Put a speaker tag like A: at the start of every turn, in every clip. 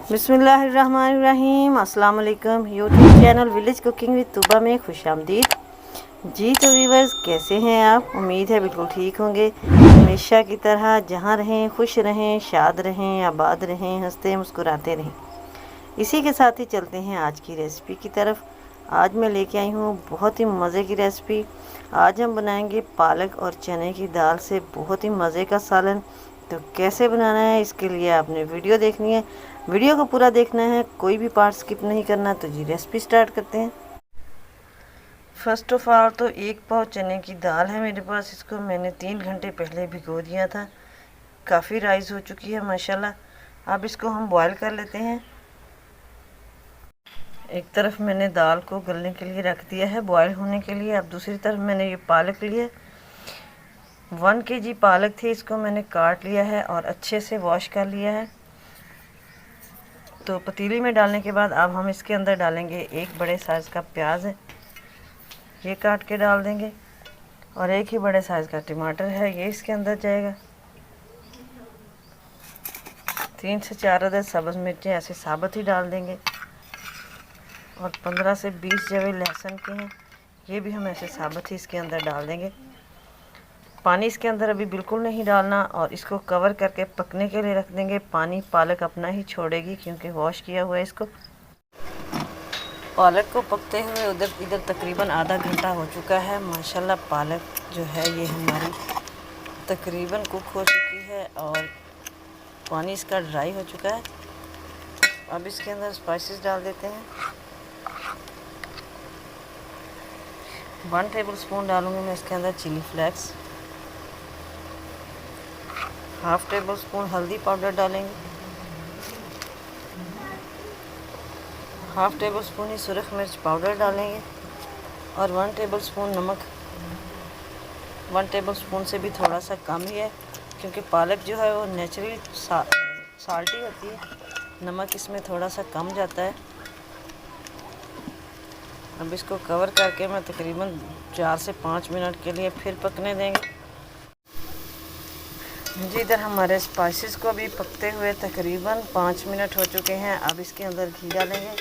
A: बिस्मिल्लाहिर्रहमानिर्रहीम। अस्सलाम वालेकुम। YouTube channel village cooking with Tuba में खुशामदीद। जी तो व्यूअर्स, कैसे हैं आप? उम्मीद है बिल्कुल ठीक होंगे। हमेशा की तरह जहाँ रहें खुश रहें, शाद रहें, आबाद रहें, हंसते मुस्कुराते रहें। इसी के साथ ही चलते हैं आज की रेसिपी की तरफ। आज मैं लेके आई हूँ बहुत ही मज़े की रेसिपी। आज हम बनाएंगे पालक और चने की दाल से बहुत ही मज़े का सालन। तो कैसे बनाना है, इसके लिए आपने वीडियो देखनी है, वीडियो को पूरा देखना है, कोई भी पार्ट स्किप नहीं करना। तो जी रेसिपी स्टार्ट करते हैं। फर्स्ट ऑफ ऑल तो 1 पाव चने की दाल है मेरे पास। इसको मैंने 3 घंटे पहले भिगो दिया था। काफ़ी राइस हो चुकी है माशाल्लाह। अब इसको हम बॉयल कर लेते हैं। एक तरफ मैंने दाल को गलने के लिए रख दिया है, बॉयल होने के लिए। अब दूसरी तरफ मैंने ये पालक ली है। 1 kg पालक थी, इसको मैंने काट लिया है और अच्छे से वॉश कर लिया है। तो पतीली में डालने के बाद अब हम इसके अंदर डालेंगे 1 बड़े साइज़ का प्याज है, ये काट के डाल देंगे। और 1 ही बड़े साइज़ का टमाटर है, ये इसके अंदर जाएगा। 3 से 4 अदद सब्ज़ मिर्चें ऐसे साबुत ही डाल देंगे। और 15 से 20 जवे लहसुन के हैं, ये भी हम ऐसे साबुत ही इसके अंदर डाल देंगे। पानी इसके अंदर अभी बिल्कुल नहीं डालना और इसको कवर करके पकने के लिए रख देंगे। पानी पालक अपना ही छोड़ेगी क्योंकि वॉश किया हुआ है इसको। पालक को पकते हुए इधर तकरीबन आधा घंटा हो चुका है। माशाल्लाह पालक जो है ये हमारी तकरीबन कुक हो चुकी है और पानी इसका ड्राई हो चुका है। अब इसके अंदर स्पाइसेस डाल देते हैं। 1 टेबल स्पून डालूँगी मैं इसके अंदर चिली फ्लेक्स। 1/2 टेबल स्पून हल्दी पाउडर डालेंगे। 1/2 टेबल स्पून ही सुरख मिर्च पाउडर डालेंगे। और 1 टेबल स्पून नमक। 1 टेबल स्पून से भी थोड़ा सा कम ही है क्योंकि पालक जो है वो नेचुरली साल्टी होती है, नमक इसमें थोड़ा सा कम जाता है। अब इसको कवर करके मैं तकरीबन 4 से 5 मिनट के लिए फिर पकने देंगे। जी इधर हमारे स्पाइसेस को भी पकते हुए तकरीबन 5 मिनट हो चुके हैं। अब इसके अंदर घी डालेंगे।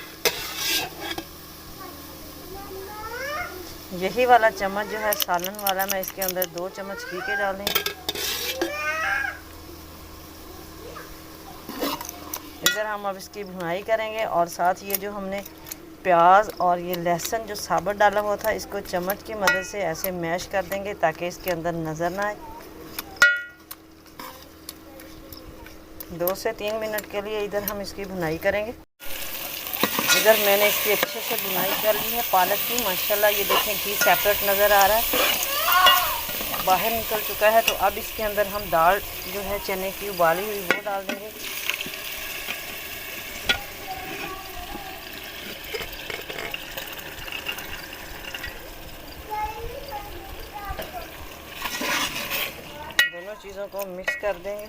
A: यही वाला चम्मच जो है सालन वाला, मैं इसके अंदर 2 चम्मच घी के डालेंगे। इधर हम अब इसकी भुनाई करेंगे और साथ ये जो हमने प्याज और ये लहसुन जो साबुत डाला हुआ था, इसको चम्मच की मदद से ऐसे मैश कर देंगे ताकि इसके अंदर नज़र ना आए। 2 से 3 मिनट के लिए इधर हम इसकी भुनाई करेंगे। इधर मैंने इसकी अच्छे से भुनाई कर ली है पालक की। माशाल्लाह ये देखें घी सेपरेट नज़र आ रहा है, बाहर निकल चुका है। तो अब इसके अंदर हम दाल जो है चने की उबाली हुई वो डाल देंगे। दोनों चीज़ों को मिक्स कर देंगे।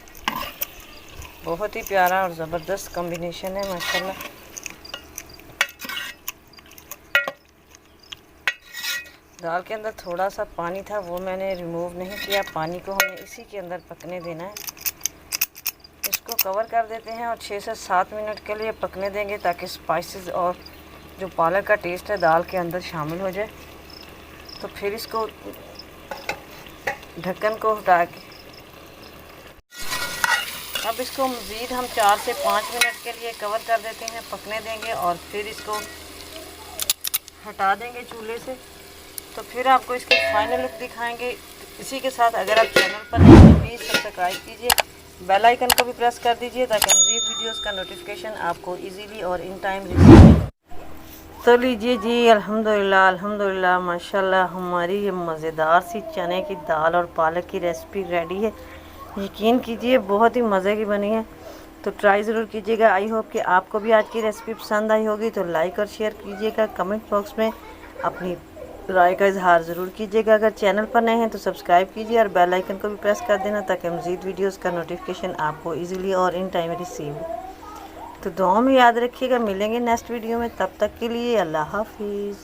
A: बहुत ही प्यारा और ज़बरदस्त कॉम्बिनेशन है माशाल्लाह। दाल के अंदर थोड़ा सा पानी था, वो मैंने रिमूव नहीं किया। पानी को हमें इसी के अंदर पकने देना है। इसको कवर कर देते हैं और 6 से 7 मिनट के लिए पकने देंगे ताकि स्पाइसेस और जो पालक का टेस्ट है दाल के अंदर शामिल हो जाए। तो फिर इसको ढक्कन को हटा के अब इसको मज़ीद हम 4 से 5 मिनट के लिए कवर कर देते हैं, पकने देंगे और फिर इसको हटा देंगे चूल्हे से। तो फिर आपको इसकी फाइनल लुक दिखाएंगे। इसी के साथ अगर आप चैनल पर हैं तो प्लीज़ सब्सक्राइब कीजिए, बेल आइकन को भी प्रेस कर दीजिए ताकि मज़ीद वीडियोस का नोटिफिकेशन आपको इजीली और इन टाइम रिसीव। तो लीजिए जी, अल्हम्दुलिल्लाह अल्हम्दुलिल्लाह माशाल्लाह हमारी ये मज़ेदार सी चने की दाल और पालक की रेसिपी रेडी है। यकीन कीजिए बहुत ही मज़े की बनी है। तो ट्राई ज़रूर कीजिएगा। आई होप कि आपको भी आज की रेसिपी पसंद आई होगी। तो लाइक और शेयर कीजिएगा। कमेंट बॉक्स में अपनी राय का इजहार ज़रूर कीजिएगा। अगर चैनल पर नए हैं तो सब्सक्राइब कीजिए और बेल आइकन को भी प्रेस कर देना ताकि मज़ीद वीडियोस का नोटिफिकेशन आपको इजीली और इन टाइम रिसीव हो। तो दुआ में याद रखिएगा। मिलेंगे नेक्स्ट वीडियो में, तब तक के लिए अल्लाह हाफिज़।